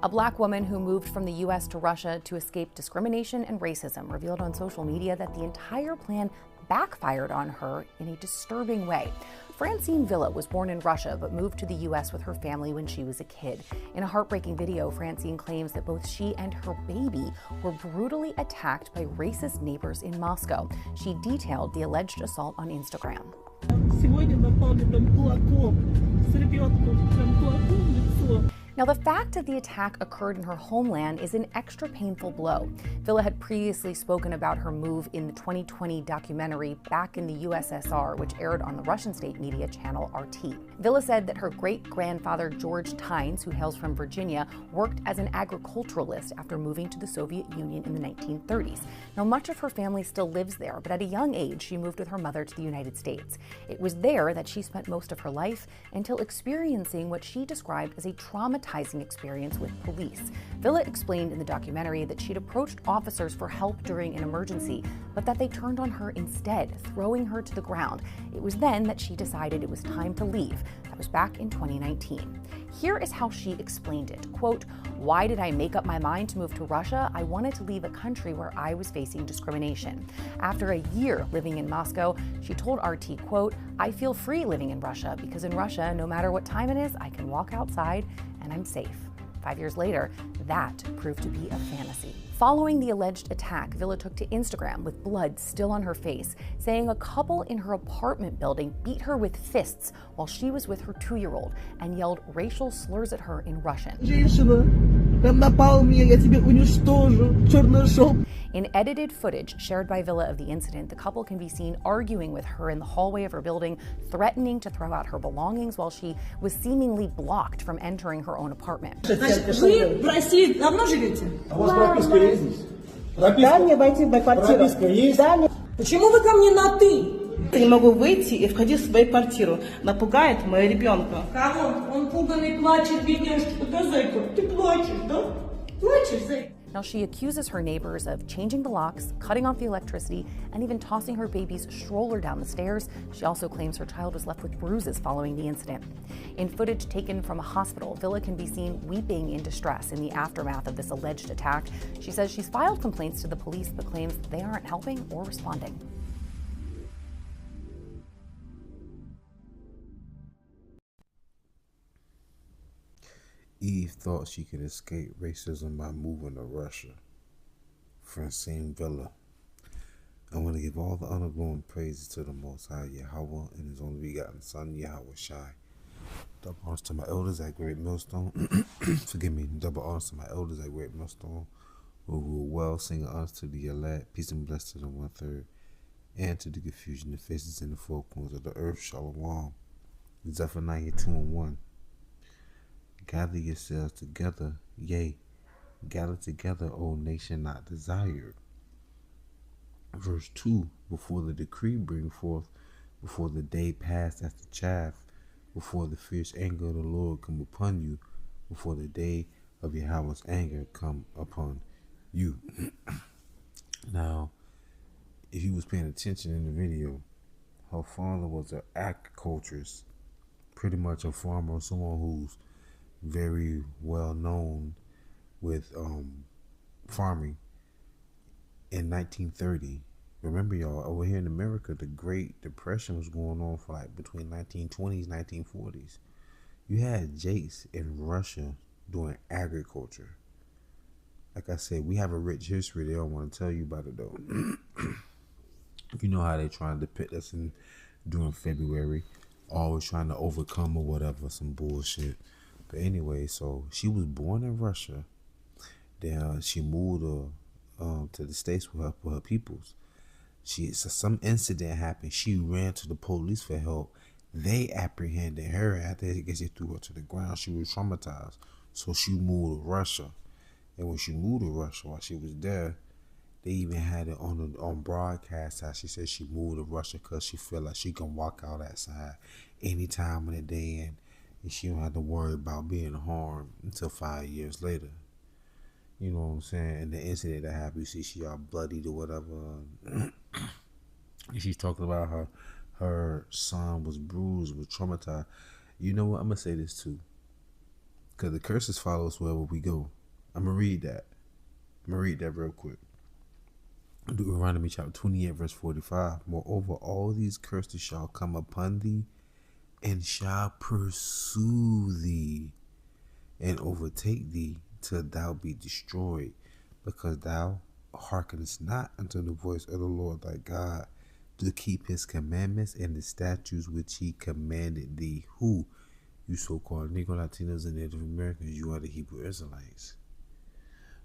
A black woman who moved from the U.S. to Russia to escape discrimination and racism revealed on social media that the entire plan backfired on her in a disturbing way. Francine was born in Russia but moved to the U.S. with her family when she was a kid. In a heartbreaking video, Francine claims that both she and her baby were brutally attacked by racist neighbors in Moscow. She detailed the alleged assault on Instagram. Now, the fact that the attack occurred in her homeland is an extra painful blow. Villa had previously spoken about her move in the 2020 documentary Back in the USSR, which aired on the Russian state media channel RT. Villa said that her great-grandfather George Tynes, who hails from Virginia, worked as an agriculturalist after moving to the Soviet Union in the 1930s. Now, much of her family still lives there, but at a young age, she moved with her mother to the United States. It was there that she spent most of her life until experiencing what she described as a traumatizing experience with police. Villa explained in the documentary that she'd approached officers for help during an emergency, but that they turned on her instead, throwing her to the ground. It was then that she decided it was time to leave. That was back in 2019. Here is how she explained it. Quote, "Why did I make up my mind to move to Russia? I wanted to leave a country where I was facing discrimination. After a year living in Moscow, she told RT, quote, I feel free living in Russia because in Russia, no matter what time it is, I can walk outside and I'm safe." 5 years later, that proved to be a fantasy. Following the alleged attack, Villa took to Instagram with blood still on her face, saying a couple in her apartment building beat her with fists while she was with her 2-year-old and yelled racial slurs at her in Russian. In edited footage shared by Villa of the incident, the couple can be seen arguing with her in the hallway of her building, threatening to throw out her belongings while she was seemingly blocked from entering her own apartment. Вы в России давно живете? А у вас прописка есть здесь? Дай мне войти в мою квартиру. Прописка есть? Почему вы ко мне на «ты»? Я не могу выйти и входить в свою квартиру. Напугает моего ребенка. Кого? Он пуганный, плачет, бедняжка. Да, зайка, ты плачешь, да? Плачешь, зайка. Now, she accuses her neighbors of changing the locks, cutting off the electricity, and even tossing her baby's stroller down the stairs. She also claims her child was left with bruises following the incident. In footage taken from a hospital, Villa can be seen weeping in distress in the aftermath of this alleged attack. She says she's filed complaints to the police but claims they aren't helping or responding. Eve thought she could escape racism by moving to Russia. Francine Villa. I want to give all the honor, glory, and praises to the Most High Yahawah and His only begotten Son, YAHAWASHI. Double honors to my elders at Great Millstone. Forgive me. Double honors to my elders at Great Millstone, who rule well. Sing honors to the elect. Peace and blessings to the 1/3, and to the confusion, the faces in the four corners of the earth. Shalom. Zephaniah 2:1. Gather yourselves together, yea, gather together, O nation not desired. Verse 2, before the decree bring forth, before the day pass as the chaff, before the fierce anger of the Lord come upon you, before the day of Yahweh's anger come upon you. Now, if you was paying attention in the video, her father was an agriculturist, pretty much a farmer, someone who's very well known with farming in 1930. Remember, y'all, over here in America, the Great Depression was going on for like between 1920s, 1940s. You had Jakes in Russia doing agriculture. Like I said, we have a rich history. They don't want to tell you about it though. You know how they try to depict us in during February, always trying to overcome or whatever, some bullshit. But anyway, so she was born in Russia. Then she moved to the States with her peoples. Some incident happened. She ran to the police for help. They apprehended her. After they threw her to the ground, she was traumatized. So she moved to Russia. And when she moved to Russia, while she was there, they even had it on broadcast how she said she moved to Russia because she felt like she can walk out outside any time of the day and she don't have to worry about being harmed until 5 years later. You know what I'm saying? And the incident that happened, you see she all bloodied or whatever. And she's talking about her son was bruised, was traumatized. You know what? I'm going to say this too. Because the curses follow us wherever we go. I'm going to read that. I'm going to read that real quick. Deuteronomy chapter 28 verse 45. Moreover, all these curses shall come upon thee and shall pursue thee and overtake thee till thou be destroyed, because thou hearkenest not unto the voice of the Lord thy God to keep his commandments and the statutes which he commanded thee. Who? You so-called Negro, Latinos, and Native Americans, you are the Hebrew Israelites.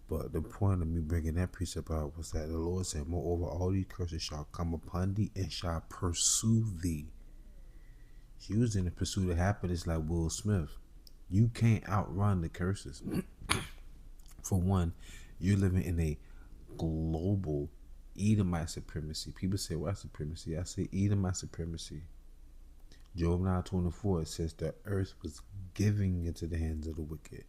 But the point of me bringing that precept out was that the Lord said, moreover, all these curses shall come upon thee and shall pursue thee. She was in the pursuit of happiness like Will Smith. You can't outrun the curses. For one, you're living in a global Edomite supremacy. People say, what supremacy? I say Edomite supremacy. Job 9:24, it says the earth was giving into the hands of the wicked.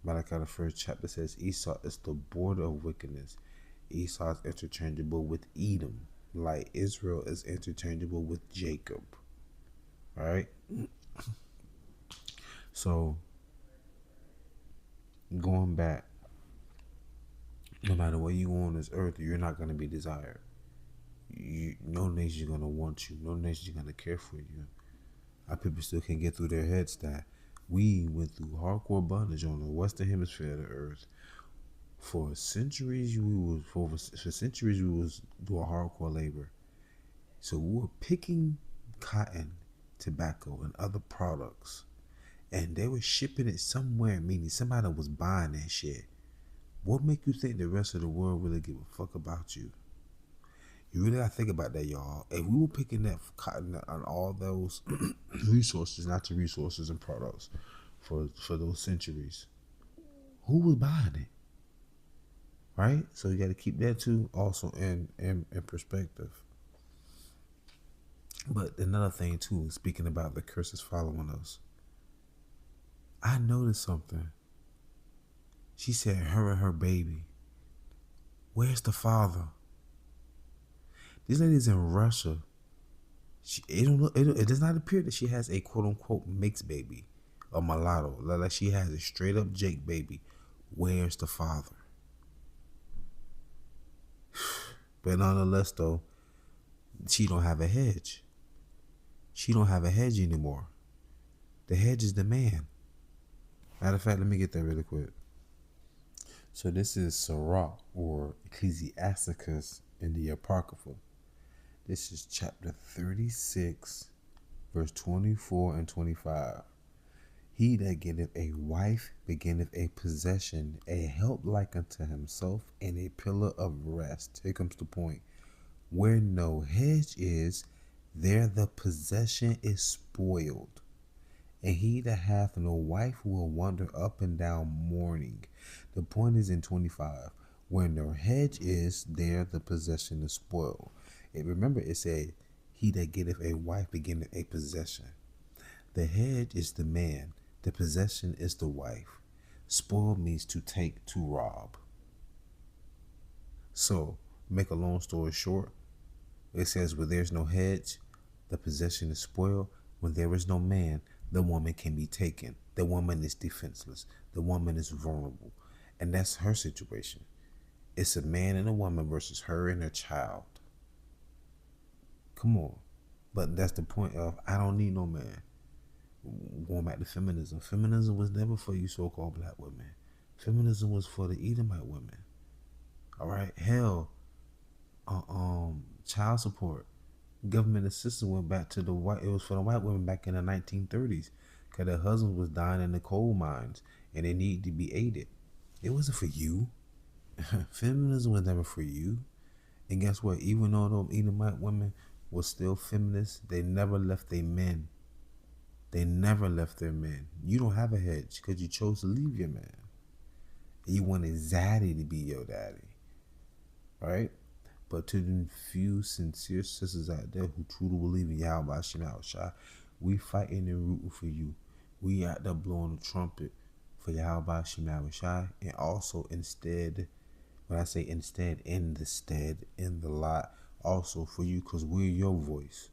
Malachi the first chapter says Esau is the border of wickedness. Esau is interchangeable with Edom, like Israel is interchangeable with Jacob. Alright? So, going back, no matter where you go on this earth, you're not going to be desired. No nation is going to want you. No nation is going to care for you. Our people still can't get through their heads that we went through hardcore bondage on the western hemisphere of the earth. For centuries, we was doing hardcore labor. So we were picking cotton, tobacco, and other products, and they were shipping it somewhere, meaning somebody was buying that shit. What make you think the rest of the world really give a fuck about you? You really gotta think about that, y'all. If we were picking that cotton on all those resources, natural resources and products for those centuries, who was buying it? Right? So you gotta keep that too also in perspective. But another thing too, speaking about the curses following us, I noticed something. She said her and her baby. Where's the father? This lady's in Russia. It does not appear that she has a quote-unquote mixed baby, a mulatto. Like she has a straight-up Jake baby. Where's the father? But nonetheless, though, she don't have a hedge. She don't have a hedge anymore. The hedge is the man. Matter of fact, let me get that really quick. So this is Sirach, or Ecclesiasticus in the Apocrypha. This is chapter 36, verse 24 and 25. He that getteth a wife beginneth a possession, a help like unto himself, and a pillar of rest. Here comes the point. Where no hedge is, there the possession is spoiled. And he that hath no wife will wander up and down mourning. The point is in 25. Where no hedge is, there the possession is spoiled. And remember, it said, he that getteth a wife beginneth a possession. The hedge is the man. The possession is the wife. Spoil means to take, to rob. So, make a long story short, it says, where there's no hedge, the possession is spoiled. When there is no man, the woman can be taken. The woman is defenseless. The woman is vulnerable. And that's her situation. It's a man and a woman versus her and her child. Come on. But that's the point of, I don't need no man. Going back to feminism. Feminism was never for you so-called black women. Feminism was for the Edomite women. All right? Hell, child support. Government assistance went back to the white. It was for the white women back in the 1930s, because their husbands was dying in the coal mines and they needed to be aided. It wasn't for you. Feminism was never for you. And guess what? Even though those Edomite women were still feminists, they never left their men. They never left their men. You don't have a hedge because you chose to leave your man. And you wanted Zaddy to be your daddy. Right? But to the few sincere sisters out there who truly believe in YAHAWASHI, we fighting and rooting for you. We out there blowing the trumpet for YAHAWASHI, and also instead, when I say instead, in the lot, also for you, because we're your voice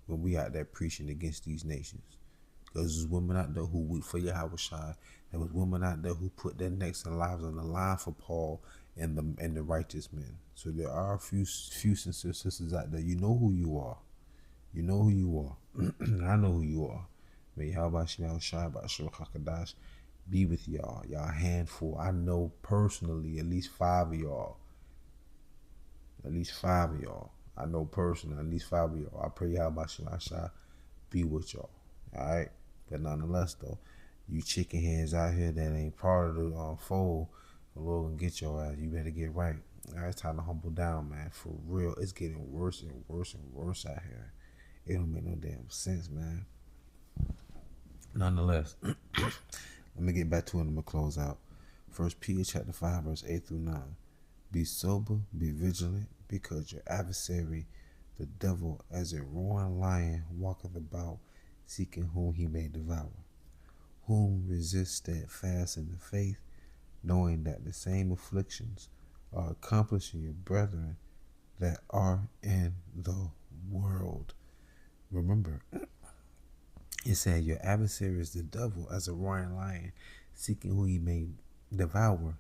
when we out there preaching against these nations. Because there's women out there who weep for YAHAWASHI. There was women out there who put their necks and lives on the line for Paul and the righteous men. So there are a few sincere sisters out there. You know who you are. You know who you are. I know who you are. May YAHAWASHI, QADASH be with y'all. Y'all handful. I know personally at least 5 of y'all. At least 5 of y'all. I know personally at least 5 of y'all. I pray YAHAWASHI be with y'all. Alright? But nonetheless though, you chicken heads out here that ain't part of the fold, the Lord gonna get your ass. You better get right. Alright, it's time to humble down, man. For real. It's getting worse and worse and worse out here. It don't make no damn sense, man. Nonetheless, let me get back to it and I'm gonna close out. 1 Peter chapter 5, verse 8 through 9. Be sober, be vigilant, because your adversary, the devil, as a roaring lion, walketh about, seeking whom he may devour. Whom resist steadfast in the faith, knowing that the same afflictions are accomplished in your brethren that are in the world. Remember, it said your adversary is the devil as a roaring lion, seeking who he may devour.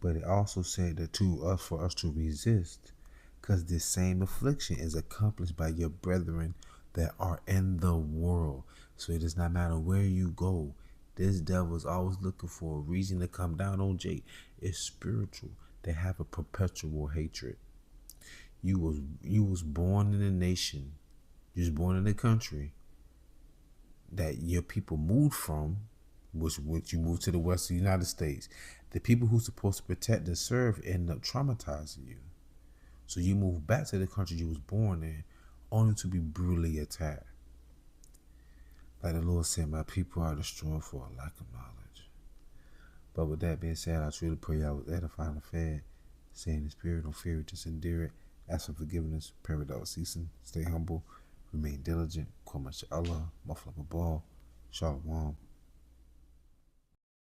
But it also said that for us to resist, because this same affliction is accomplished by your brethren that are in the world. So it does not matter where you go. This devil is always looking for a reason to come down on Jake. It's spiritual. They have a perpetual hatred. You was born in a nation. You was born in a country that your people moved from, which you moved to the west of the United States. The people who's supposed to protect and serve end up traumatizing you. So you move back to the country you was born in, only to be brutally attacked. Like the Lord said, my people are destroyed for a lack of knowledge. But with that being said, I truly pray I was edifying and fed. Say in the spirit, don't fear it, just endure it. Ask for forgiveness, pray without ceasing. Stay humble, remain diligent. Kwama Allah, Mafla Babal, Shalom.